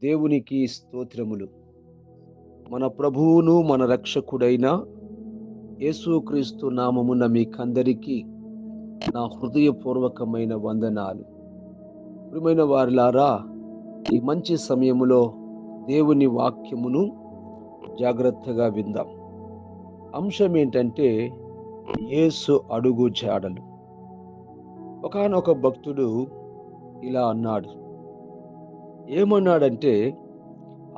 దేవునికి స్తోత్రములు. మన ప్రభువును మన రక్షకుడైన యేసుక్రీస్తు నామమున మీకందరికీ నా హృదయపూర్వకమైన వందనాలు. ప్రియమైన వారిలారా, ఈ మంచి సమయములో దేవుని వాక్యమును జాగ్రత్తగా విందాం. అంశం ఏంటంటే యేసు అడుగు జాడలు. ఒకానొక భక్తుడు ఇలా అన్నాడు. ఏమన్నాడంటే,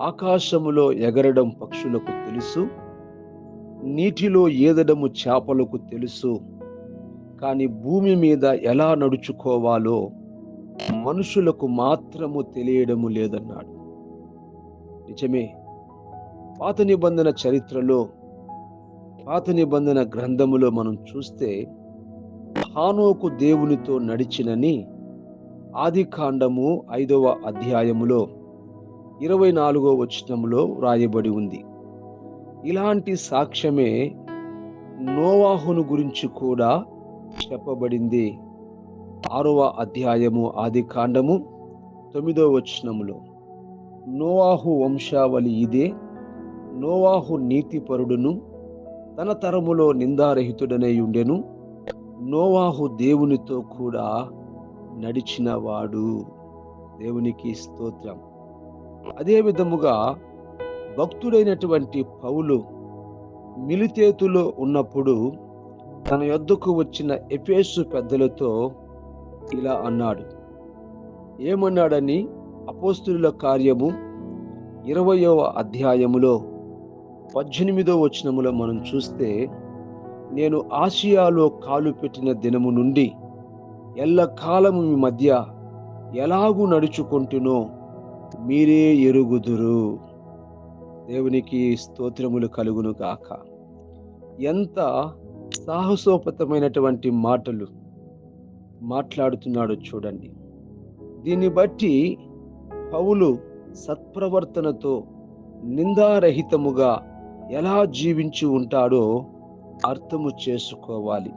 ఆకాశములో ఎగరడం పక్షులకు తెలుసు, నీటిలో ఈదడము చేపలకు తెలుసు, కానీ భూమి మీద ఎలా నడుచుకోవాలో మనుషులకు మాత్రము తెలియడము లేదన్నాడు. నిజమే. పాత నిబంధన చరిత్రలో, పాత నిబంధన గ్రంథములో మనం చూస్తే హానోకు దేవునితో నడిచినని ఆదికాండము 5వ అధ్యాయములో 24వ వచనములో వ్రాయబడి ఉంది. ఇలాంటి సాక్ష్యమే నోవాహును గురించి కూడా చెప్పబడింది. 6వ అధ్యాయము ఆదికాండము 9వ వచనములో నోవాహు వంశావళి ఇదే. నోవాహు నీతిపరుడును తన తరములో నిందారహితుడనై ఉండెను. నోవాహు దేవునితో కూడా నడిచినవాడు. దేవునికి స్తోత్రం. అదే విధముగా భక్తుడైనటువంటి పౌలు మిలితేతులో ఉన్నప్పుడు తన యొద్దకు వచ్చిన ఎఫెసు పెద్దలతో ఇలా అన్నాడు. ఏమన్నాడని అపోస్తలుల కార్యము 20వ అధ్యాయములో 18వ వచనములో మనం చూస్తే, నేను ఆసియాలో కాలు పెట్టిన దినము నుండి ఎల్లకాలము మీ మధ్య ఎలాగూ నడుచుకుంటునో మీరే ఎరుగుదురు. దేవునికి స్తోత్రములు కలుగును గాక. ఎంత సాహసోపతమైనటువంటి మాటలు మాట్లాడుతున్నాడో చూడండి. దీన్ని బట్టి పౌలు సత్ప్రవర్తనతో నిందారహితముగా ఎలా జీవించి ఉంటాడో అర్థము చేసుకోవాలి.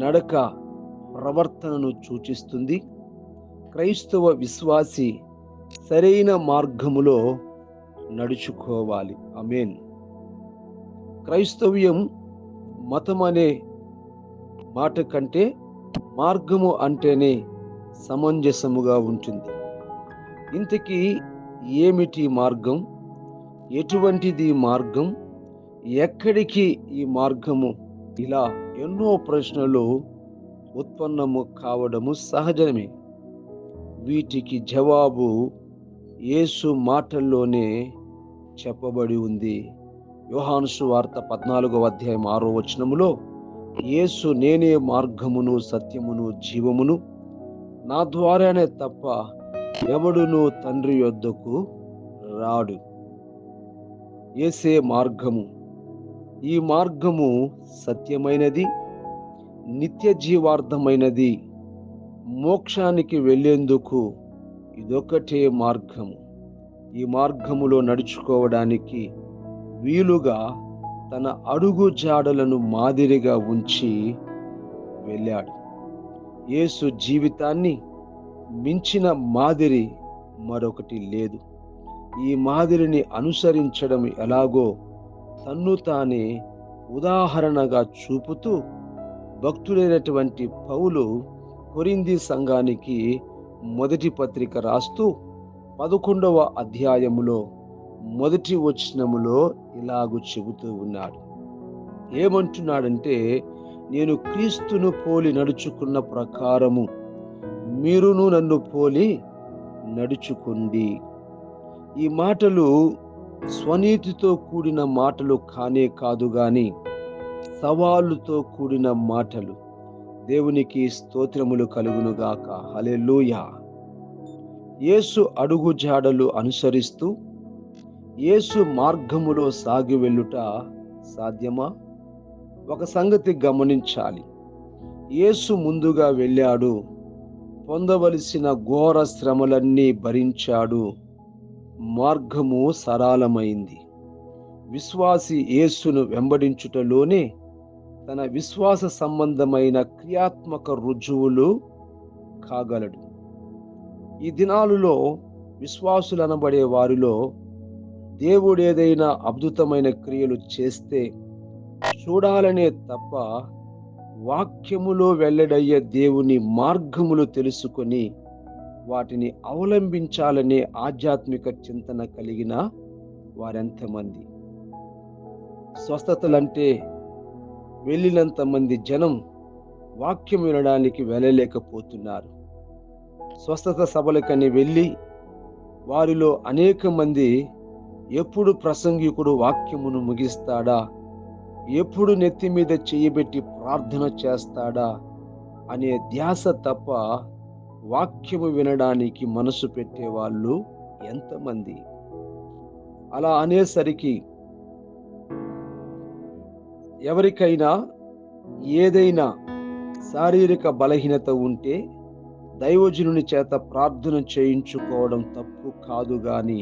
నడక ప్రవర్తనను సూచిస్తుంది. క్రైస్తవ విశ్వాసి సరైన మార్గములో నడుచుకోవాలి. ఆమేన్. క్రైస్తవ్యం మతం అనే మాట కంటే మార్గము అంటేనే సమంజసముగా ఉంటుంది. ఇంతకీ ఏమిటి మార్గం? ఎటువంటిది మార్గం? ఎక్కడికి ఈ మార్గము? ఇలా ఎన్నో ప్రశ్నలు ఉత్పన్నము కావడము సహజమే. వీటికి జవాబు యేసు మాటల్లోనే చెప్పబడి ఉంది. యోహాను సువార్త 14వ అధ్యాయం 6వ వచనములో యేసు, నేనే మార్గమును సత్యమును జీవమును, నా ద్వారానే తప్ప ఎవడును తండ్రి యొద్దకు రాడు. యేసే మార్గము. ఈ మార్గము సత్యమైనది, నిత్య జీవార్థమైనది. మోక్షానికి వెళ్ళేందుకు ఇదొక్కటే మార్గము. ఈ మార్గములో నడుచుకోవడానికి వీలుగా తన అడుగు జాడలను మాదిరిగా ఉంచి వెళ్ళాడు. యేసు జీవితాన్ని మించిన మాదిరి మరొకటి లేదు. ఈ మాదిరిని అనుసరించడం ఎలాగో తన్ను తానే ఉదాహరణగా చూపుతూ భక్తుడైనటువంటి పౌలు కొరింథీ సంఘానికి మొదటి పత్రిక రాస్తూ 11వ అధ్యాయములో 1వ వచనములో ఇలాగు చెబుతూ ఉన్నాడు. ఏమంటున్నాడంటే, నేను క్రీస్తును పోలి నడుచుకున్న ప్రకారము మీరును నన్ను పోలి నడుచుకోండి. ఈ మాటలు స్వనీతితో కూడిన మాటలు కానే కాదు గాని సవాలుతో కూడిన మాటలు. దేవునికి స్తోత్రములు కలుగును గాక. హల్లెలూయా. యేసు అడుగు జాడలు అనుసరిస్తూ యేసు మార్గములో సాగి వెళ్ళుట సాధ్యమా? ఒక సంగతి గమనించాలి. యేసు ముందుగా వెళ్ళాడు, పొందవలసిన ఘోర శ్రమలన్నీ భరించాడు, మార్గము సరళమైంది. విశ్వాసి యేసును వెంబడించుటలోనే తన విశ్వాస సంబంధమైన క్రియాత్మక రుజువులు కాగలడు. ఈ దినాలలో విశ్వాసులు అనబడే వారిలో దేవుడు ఏదైనా అద్భుతమైన క్రియలు చేస్తే చూడాలనే తప్ప వాక్యములో వెల్లడయ్యే దేవుని మార్గములు తెలుసుకొని వాటిని అవలంబించాలనే ఆధ్యాత్మిక చింతన కలిగిన వారెంతమంది? స్వస్థతలంటే వెళ్ళినంత మంది జనం వాక్యం వినడానికి వెళ్ళలేకపోతున్నారు. స్వస్థత సభలకని వెళ్ళి వారిలో అనేక మంది ఎప్పుడు ప్రసంగికుడు వాక్యమును ముగిస్తాడా, ఎప్పుడు నెత్తి మీద చెయ్యబెట్టి ప్రార్థన చేస్తాడా అనే ధ్యాస తప్ప వాక్యము వినడానికి మనసు పెట్టేవాళ్ళు ఎంతమంది? అలా అనేసరికి ఎవరికైనా ఏదైనా శారీరక బలహీనత ఉంటే దైవజనుని చేత ప్రార్థన చేయించుకోవడం తప్పు కాదు, గాని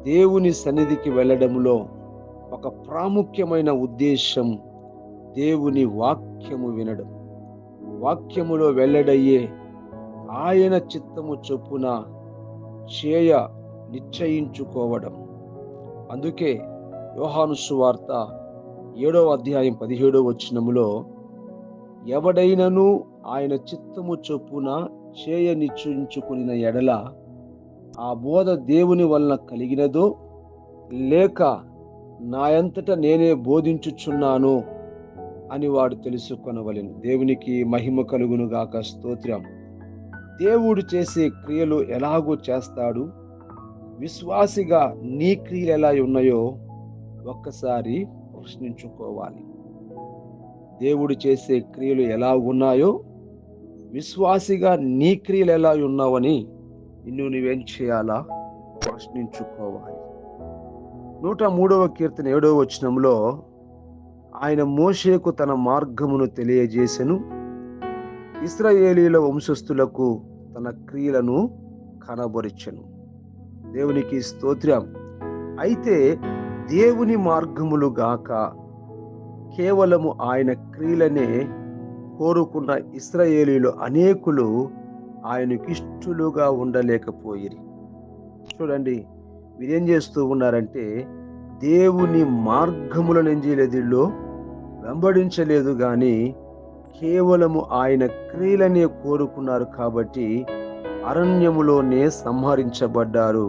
దేవుని సన్నిధికి వెళ్ళడంలో ఒక ప్రాముఖ్యమైన ఉద్దేశం దేవుని వాక్యము వినడం, వాక్యములో వెల్లడయ్యే ఆయన చిత్తము చొప్పున చేయ నిశ్చయించుకోవడం. అందుకే యోహాను సువార్త 7వ అధ్యాయం 17వ వచనములో ఎవడైనను ఆయన చిత్తము చొప్పున చేయ నిశ్చయించుకున్న ఎడల ఆ బోధ దేవుని వలన కలిగినదో లేక నా అంతట నేనే బోధించుచున్నాను అని వాడు తెలుసుకొనవలెను. దేవునికి మహిమ కలుగును గాక. స్తోత్రం. దేవుడు చేసే క్రియలు ఎలాగో చేస్తాడు. విశ్వాసిగా నీ క్రియలు ఎలా ఉన్నాయో ఒక్కసారి ప్రశ్నించుకోవాలి. దేవుడు చేసే క్రియలు ఎలా ఉన్నాయో విశ్వాసిగా నీ క్రియలు ఎలా ఉన్నావని నువ్వేం చేయాలా? ప్రశ్నించుకోవాలి. 103వ కీర్తన 7వ వచనంలో ఆయన మోషేకు తన మార్గమును తెలియజేసెను, ఇశ్రాయేలీయుల వంశస్థులకు తన క్రియలను కనబరిచెను. దేవునికి స్తోత్రం. అయితే దేవుని మార్గములు గాక కేవలము ఆయన క్రియలనే కోరుకున్న ఇశ్రాయేలీయులు అనేకులు ఆయనకి ఇష్టలుగా ఉండలేకపోయిరి. చూడండి, వీరేం చేస్తూ ఉన్నారంటే దేవుని మార్గములను ఏం చేయలేదు, వీళ్ళు వెంబడించలేదు, గాని కేవలము ఆయన క్రియలనే కోరుకున్నారు. కాబట్టి అరణ్యములోనే సంహరించబడ్డారు.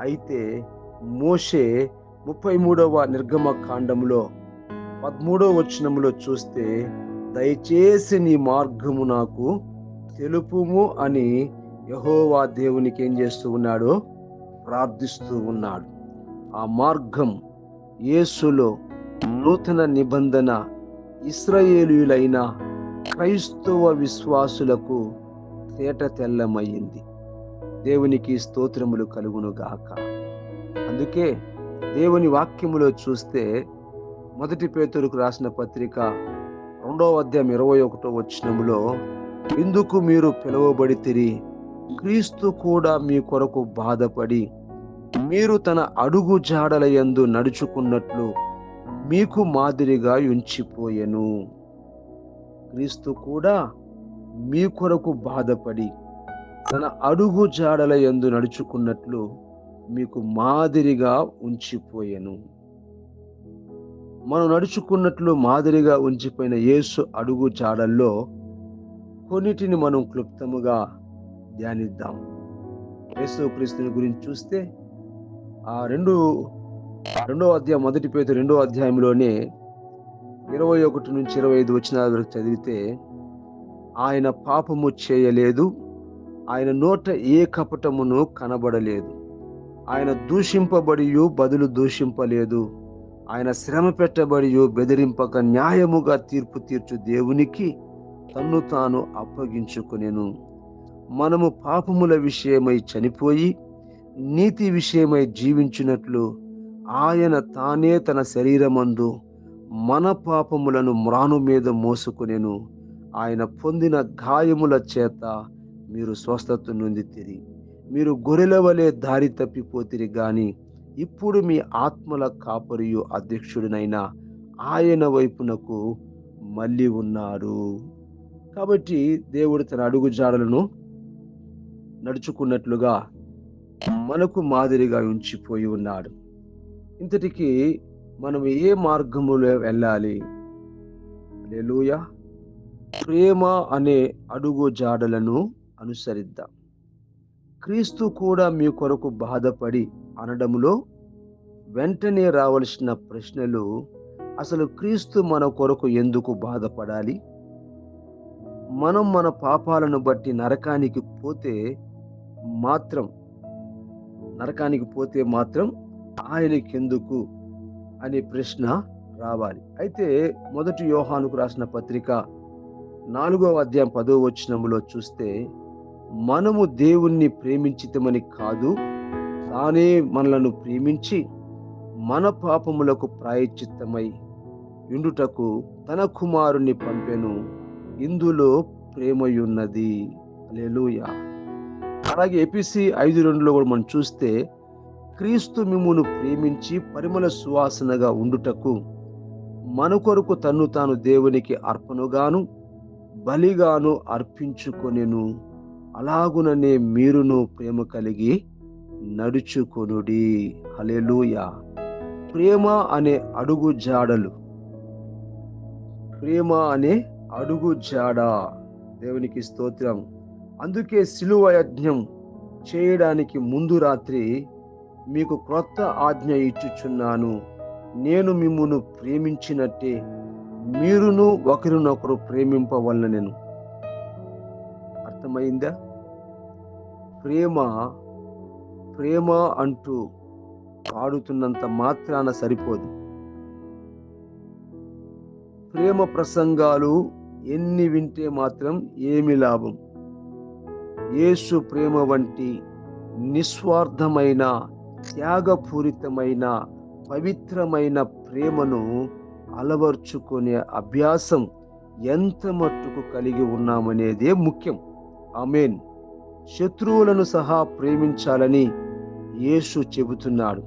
అయితే మోషే 33వ నిర్గమకాండములో 13వ వచనములో చూస్తే దయచేసి నీ మార్గము నాకు తెలుపుము అని యెహోవా దేవునికి ఏం చేస్తూ ఉన్నాడు? ప్రార్థిస్తూ ఉన్నాడు. ఆ మార్గం యేసులో నూతన నిబంధన ఇశ్రాయేలీయులైన క్రైస్తవ విశ్వాసులకు తేట తెల్లమయ్యింది. దేవునికి స్తోత్రములు కలుగును గాక. అందుకే దేవుని వాక్యములో చూస్తే 1 పేతురుకు రాసిన పత్రిక 2వ అధ్యాయం 21వ వచనములో ఇందుకు మీరు పిలువబడితిరి, క్రీస్తు కూడా మీ కొరకు బాధపడి మీరు తన అడుగు జాడల యందు నడుచుకున్నట్లు మీకు మాదిరిగా ఉంచిపోయెను. క్రీస్తు కూడా మీ కొరకు బాధపడి తన అడుగు జాడల యందు నడుచుకున్నట్లు మీకు మాదిరిగా ఉంచిపోయెను. మనం నడుచుకున్నట్లు మాదిరిగా ఉంచిపోయిన యేసు అడుగు జాడల్లో కొన్నిటిని మనం క్లుప్తముగా ధ్యానిద్దాం. యేసు క్రీస్తుని గురించి చూస్తే ఆ రెండో అధ్యాయం 1 పేతురు 2వ అధ్యాయంలోనే 21 నుంచి 25 వచనాల వరకు చదివితే ఆయన పాపము చేయలేదు, ఆయన నోట ఏ కపటమును కనబడలేదు, ఆయన దూషింపబడియు బదులు దూషింపలేదు, ఆయన శ్రమ పెట్టబడియు బెదిరింపక న్యాయముగా తీర్పు తీర్చు దేవునికి తన్ను తాను అప్పగించుకొనెను. మనము పాపముల విషయమై చనిపోయి నీతి విషయమై జీవించినట్లు ఆయన తానే తన శరీరమందు మన పాపములను మ్రాను మీద మోసుకొనెను. ఆయన పొందిన గాయముల చేత మీరు స్వస్థత నొందితిరి. మీరు గొర్రెల వలె దారి తప్పిపోతిరి, గాని ఇప్పుడు మీ ఆత్మల కాపరియు అధ్యక్షుడినైన ఆయన వైపునకు మళ్ళీ ఉన్నారు. కాబట్టి దేవుడు తన అడుగు జాడలను నడుచుకున్నట్లుగా మనకు మాదిరిగా ఉంచిపోయి ఉన్నాడు. ఇంతటికి మనం ఏ మార్గములో వెళ్ళాలి? హల్లెలూయా! ప్రేమ అనే అడుగు జాడలను అనుసరిద్దాం. క్రీస్తు కూడా మీ కొరకు బాధపడి అనడములో వెంటనే రావలసిన ప్రశ్నలు, అసలు క్రీస్తు మన కొరకు ఎందుకు బాధపడాలి? మనం మన పాపాలను బట్టి మాత్రం నరకానికి పోతే మాత్రం ఆయనకెందుకు అనే ప్రశ్న రావాలి. అయితే మొదటి యోహానుకు రాసిన పత్రిక 4వ అధ్యాయం 10వ వచనములో చూస్తే, మనము దేవుణ్ణి ప్రేమించితిమని కాదు, తానే మనలను ప్రేమించి మన పాపములకు ప్రాయశ్చిత్తమై యుండుటకు తన కుమారుని పంపెను. ఇందులో ప్రేమయున్నది. హల్లెలూయా! అలాగే ఎఫెసీ 5:2లో కూడా మనం చూస్తే, క్రీస్తు మిమ్మును ప్రేమించి పరిమళ సువాసనగా ఉండుటకు మన కొరకు తన్ను తాను దేవునికి అర్పణగాను బలిగాను అర్పించుకొనెను. అలాగుననే మీరును ప్రేమ కలిగి నడుచుకొనుడి. హల్లెలూయా! ప్రేమ అనే అడుగు జాడలు, ప్రేమ అనే అడుగు జాడ. దేవునికి స్తోత్రం. అందుకే శిలువ యజ్ఞం చేయడానికి ముందు రాత్రి మీకు క్రొత్త ఆజ్ఞ ఇచ్చుచున్నాను, నేను మిమ్మును ప్రేమించినట్టే మీరును ఒకరినొకరు ప్రేమింపవలెనని. అర్థమైందా? ప్రేమ ప్రేమ అంటూ పాడుతున్నంత మాత్రాన సరిపోదు. ప్రేమ ప్రసంగాలు ఎన్ని వింటే మాత్రం ఏమి లాభం? యేసు ప్రేమ వంటి నిస్వార్థమైన, త్యాగపూరితమైన, పవిత్రమైన ప్రేమను అలవర్చుకునే అభ్యాసం ఎంత మట్టుకు కలిగి ఉన్నామనేదే ముఖ్యం. ఆమేన్. శత్రువులను సహా ప్రేమించాలని యేసు చెబుతున్నాడు.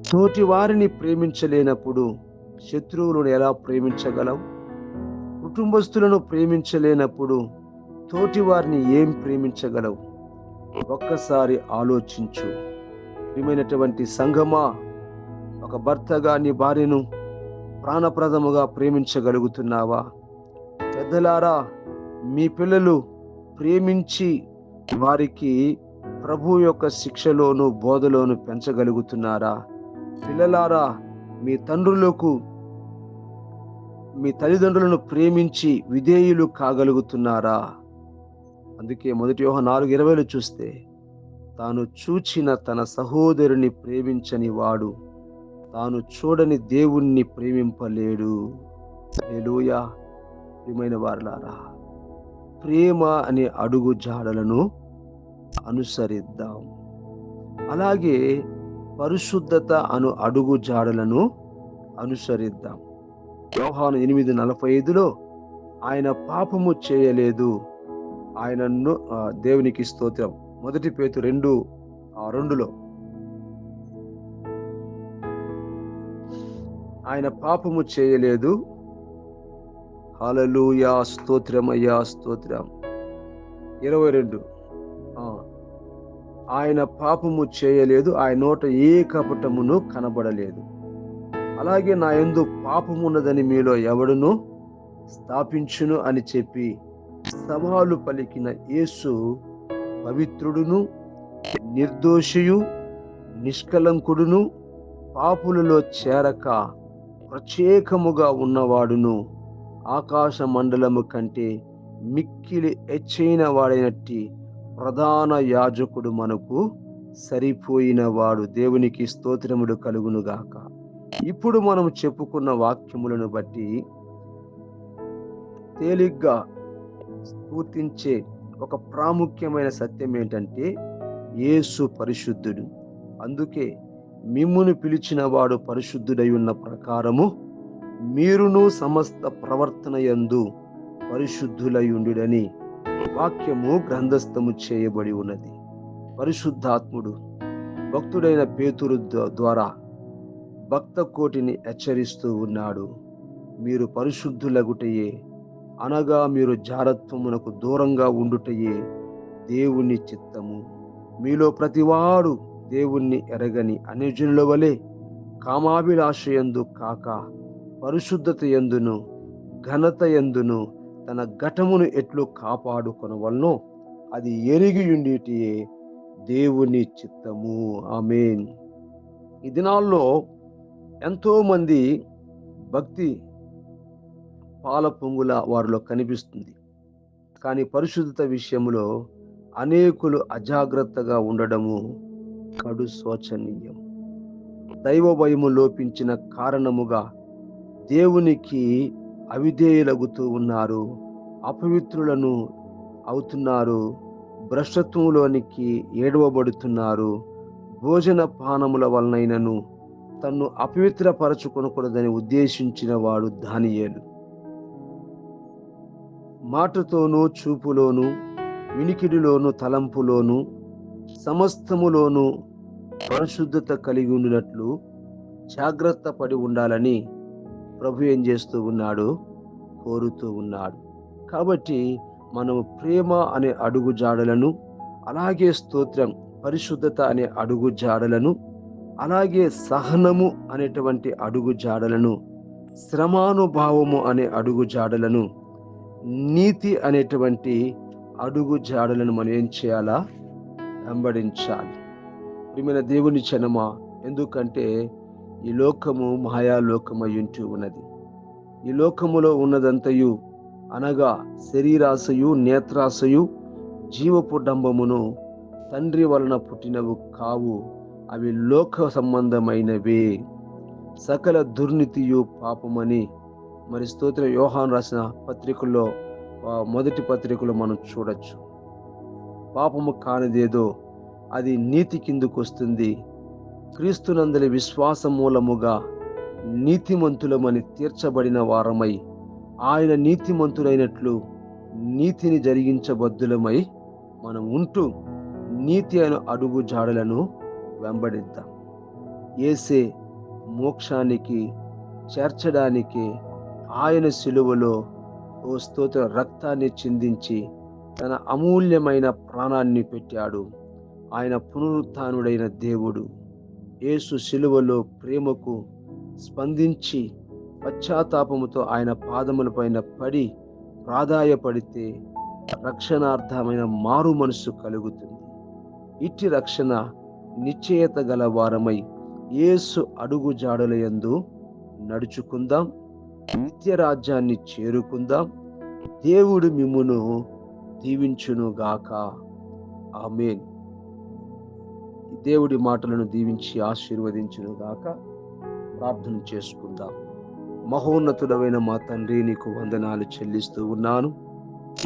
తోటి వారిని ప్రేమించలేనప్పుడు శత్రువులను ఎలా ప్రేమించగలవు? కుటుంబస్తులను ప్రేమించలేనప్పుడు తోటి వారిని ఏం ప్రేమించగలవు? ఒక్కసారి ఆలోచించు. ప్రియమైనటువంటి సంఘమా, ఒక భర్తగా నీ భార్యను ప్రాణప్రదముగా ప్రేమించగలుగుతున్నావా? పెద్దలారా, మీ పిల్లలు ప్రేమించి వారికి ప్రభు యొక్క శిక్షలోను బోధలోను పెంచగలుగుతున్నారా? పిల్లలారా, మీ తల్లిదండ్రులను ప్రేమించి విధేయులు కాగలుగుతున్నారా? అందుకే మొదటి యోహాను 4:20 చూస్తే, తాను చూచిన తన సహోదరుని ప్రేమించని వాడు తాను చూడని దేవుణ్ణి ప్రేమింపలేడు. హల్లెలూయా! ప్రియమైన వారలారా, ప్రేమ అనే అడుగు జాడలను అనుసరిద్దాం. అలాగే పరిశుద్ధత అను అడుగు జాడలను అనుసరిద్దాం. యోహాను 8:45లో ఆయన పాపము చేయలేదు, ఆయనను దేవునికి స్తోత్రం. మొదటి పేతురు 2:2లో ఆయన పాపము చేయలేదు. హల్లెలూయా! స్తోత్రమయ్యా, స్తోత్రం. 22 ఆయన పాపము చేయలేదు, ఆయన నోట ఏ కపటమును కనబడలేదు. అలాగే నా యందు పాపమున్నదని మీలో ఎవడును స్థాపించును అని చెప్పి సవాలు పలికిన యేసు పవిత్రుడును, నిర్దోషియు, నిష్కలంకుడును, పాపులలో చేరక ప్రత్యేకముగా ఉన్నవాడును, ఆకాశ మండలము కంటే మిక్కిలి హెచ్చైన వాడైనట్టి ప్రధాన యాజకుడు మనకు సరిపోయిన వాడు. దేవునికి స్తోత్రములు కలుగునుగాక. ఇప్పుడు మనం చెప్పుకున్న వాక్యములను బట్టి తేలిగ్గా స్ఫూర్తించే ఒక ప్రాముఖ్యమైన సత్యం ఏంటంటే, యేసు పరిశుద్ధుడు. అందుకే మిమ్మును పిలిచిన వాడు పరిశుద్ధుడై ఉన్న ప్రకారము మీరును సమస్త ప్రవర్తన యందు పరిశుద్ధులయుండుడని వాక్యము గ్రంథస్థము చేయబడి ఉన్నది. పరిశుద్ధాత్ముడు భక్తుడైన పేతురు ద్వారా భక్త కోటిని హెచ్చరిస్తూ ఉన్నాడు. మీరు పరిశుద్ధులగుటయే, అనగా మీరు జారత్వమునకు దూరంగా ఉండుటయే దేవుని చిత్తము. మీలో ప్రతివాడు దేవుణ్ణి ఎరగని అన్యజనుల వలె కామాభిలాషయందు కాక పరిశుద్ధత యందును ఘనత యందును తన ఘటమును ఎట్లు కాపాడుకొనవలనో అది ఎరిగియుండిటియే దేవుని చిత్తము. ఆమేన్. ఈ దినాల్లో ఎంతో మంది భక్తి పాల పొంగుల వారిలో కనిపిస్తుంది. కానీ పరిశుద్ధత విషయంలో అనేకులు అజాగ్రత్తగా ఉండడము కడు శోచనీయం. దైవ భయము లోపించిన కారణముగా దేవునికి అవిధేయులగుతూ ఉన్నారు, అపవిత్రులను అవుతున్నారు, భ్రష్టత్వంలోనికి ఏడవబడుతున్నారు. భోజన పానముల వలనైనను తన్ను అపవిత్రపరచుకొనకూడదని ఉద్దేశించిన వాడు దానియేలు. మాటతోనూ చూపులోను వినికిడిలోను తలంపులోను సమస్తములోను పరిశుద్ధత కలిగి ఉండినట్లు జాగ్రత్త పడి ఉండాలని ప్రభు ఏం చేస్తూ ఉన్నాడు, కోరుతూ ఉన్నాడు. కాబట్టి మనము ప్రేమ అనే అడుగు జాడలను, అలాగే స్తోత్రం పరిశుద్ధత అనే అడుగు జాడలను, అలాగే సహనము అనేటువంటి అడుగు జాడలను, శ్రమానుభావము అనే అడుగు జాడలను, నీతి అనేటువంటి అడుగు జాడలను మనం ఏం చేయాలా, వెంబడించాలి. ప్రియమైన దేవుని జనమా, ఎందుకంటే ఈ లోకము మాయాలోకమై ఉంటూ ఉన్నది. ఈ లోకములో ఉన్నదంతయు అనగా శరీరాశయు నేత్రాశయు జీవపు డంబమును తండ్రి వలన పుట్టినవు కావు, అవి లోక సంబంధమైనవే. సకల దుర్నీతియు పాపమని మరి స్తోత్ర యోహాను రాసిన పత్రికల్లో మొదటి పత్రికలో మనం చూడొచ్చు. పాపము కానిదేదో అది నీతి కిందకు వస్తుంది. క్రీస్తునందలి విశ్వాసం మూలముగా నీతిమంతులమని తీర్చబడిన వారమై ఆయన నీతిమంతులైనట్లు నీతిని జరిగించబద్దులమై మనం ఉంటూ నీతి అయిన అడుగు జాడలను వెంబడిద్దాం. యేసే మోక్షానికి చేర్చడానికి ఆయన శిలువలో ఓ స్తోత్ర రక్తాన్ని చిందించి తన అమూల్యమైన ప్రాణాన్ని పెట్టాడు. ఆయన పునరుత్థానుడైన దేవుడు. యేసు శిలువలో ప్రేమకు స్పందించి పశ్చాత్తాపముతో ఆయన పాదముల పైన పడి ప్రాధాయపడితే రక్షణార్థమైన మారు మనసు కలుగుతుంది. ఇట్టి రక్షణ నిశ్చయత గల వారమై యేసు అడుగు జాడలయందు నడుచుకుందాం, నిత్య రాజ్యాన్ని చేరుకుందాం. దేవుడు మిమ్మును దీవించునుగాక. ఆమేన్. దేవుడి మాటలను దీవించి ఆశీర్వదించునుగాక. ప్రార్థన చేసుకుందాం. మహోన్నతుడమైన మా తండ్రి, నీకు వందనాలు చెల్లిస్తూ ఉన్నాను.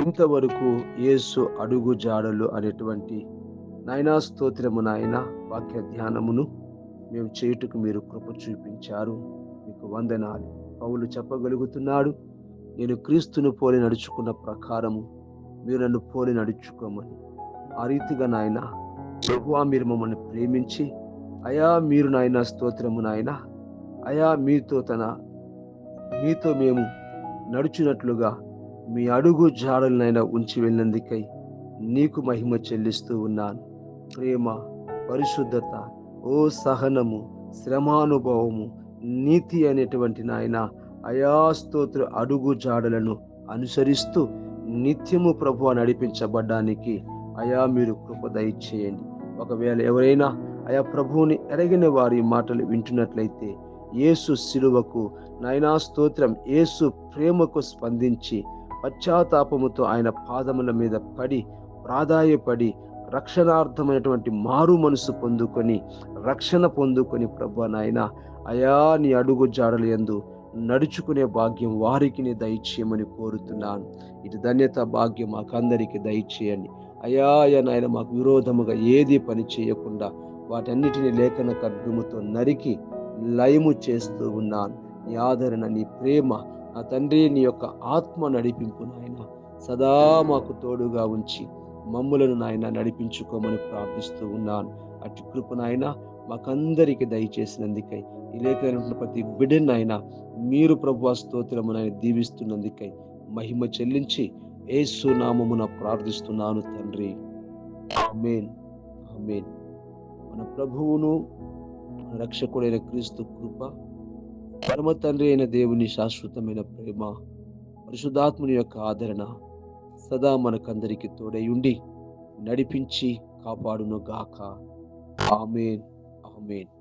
ఇంతవరకు యేసు అడుగు జాడలు అనేటువంటి నాయనా స్తోత్రము నాయన వాక్య ధ్యానమును మేము చేయుటకు మీరు కృప చూపించారు. మీకు వందనాలు. పౌలు చెప్పగలుగుతున్నాడు, నేను క్రీస్తును పోలి నడుచుకున్న ప్రకారము మీరు నన్ను పోలి నడుచుకోమని. ఆ రీతిగా నాయన ప్రభువా, మీరు మమ్మల్ని ప్రేమించి అయా మీరు నాయన స్తోత్రము నాయన అయా మీతో మేము నడుచున్నట్లుగా మీ అడుగు జాడలనైనా ఉంచి వెళ్ళినందుకై నీకు మహిమ చెల్లిస్తూ ఉన్నాను. ప్రేమ, పరిశుద్ధత, ఓ సహనము, శ్రమానుభవము, నీతి అనేటువంటి నాయన అయా స్తోత్ర అడుగు జాడలను అనుసరిస్తూ నిత్యము ప్రభువా నడిపించబడ్డానికి అయా మీరు కృప దయచేయండి. ఒకవేళ ఎవరైనా అయా ప్రభువుని ఎరగిన వారి మాటలు వింటున్నట్లయితే యేసు శిలువకు నాయనా స్తోత్రం, యేసు ప్రేమకు స్పందించి పశ్చాత్తాపముతో ఆయన పాదముల మీద పడి ప్రాధాయపడి రక్షణార్థమైనటువంటి మారు మనసు పొందుకొని రక్షణ పొందుకొని ప్రభువా నాయన అయా నీ అడుగు జాడలు యందు నడుచుకునే భాగ్యం వారికి దయచేయమని కోరుతున్నాను. ఇటు ధన్యత భాగ్యం మాకందరికి దయచేయండి అయా. నాయన మాకు విరోధముగా ఏది పని చేయకుండా వాటన్నిటిని లేఖన ఖడ్గముతో నరికి లయము చేస్తూ ఉన్నాను. నీ ఆదరణ, నీ ప్రేమ నా తండ్రి, నీ యొక్క ఆత్మ నడిపింపు నాయన సదా మాకు తోడుగా ఉంచి మమ్ములను నాయన నడిపించుకోమని ప్రార్థిస్తూ ఉన్నాను. అటు కృప నాయన మాకందరికి దయచేసినందుకై ఈ లేఖన ప్రతి బిడ్డనైనా మీరు ప్రభువా స్తోత్రమునైనా దీవిస్తున్నందుకై మహిమ చెల్లించి యేసు నామమున ప్రార్థిస్తున్నాను తండ్రి. ఆమేన్. ఆమేన్. మన ప్రభువును, మన రక్షకుడైన క్రీస్తు కృప, పరమ తండ్రి అయిన దేవుని శాశ్వతమైన ప్రేమ, పరిశుద్ధాత్ముని యొక్క ఆదరణ సదా మనకందరికి తోడై ఉండి నడిపించి కాపాడును గాక. ఆమేన్. ఆమేన్.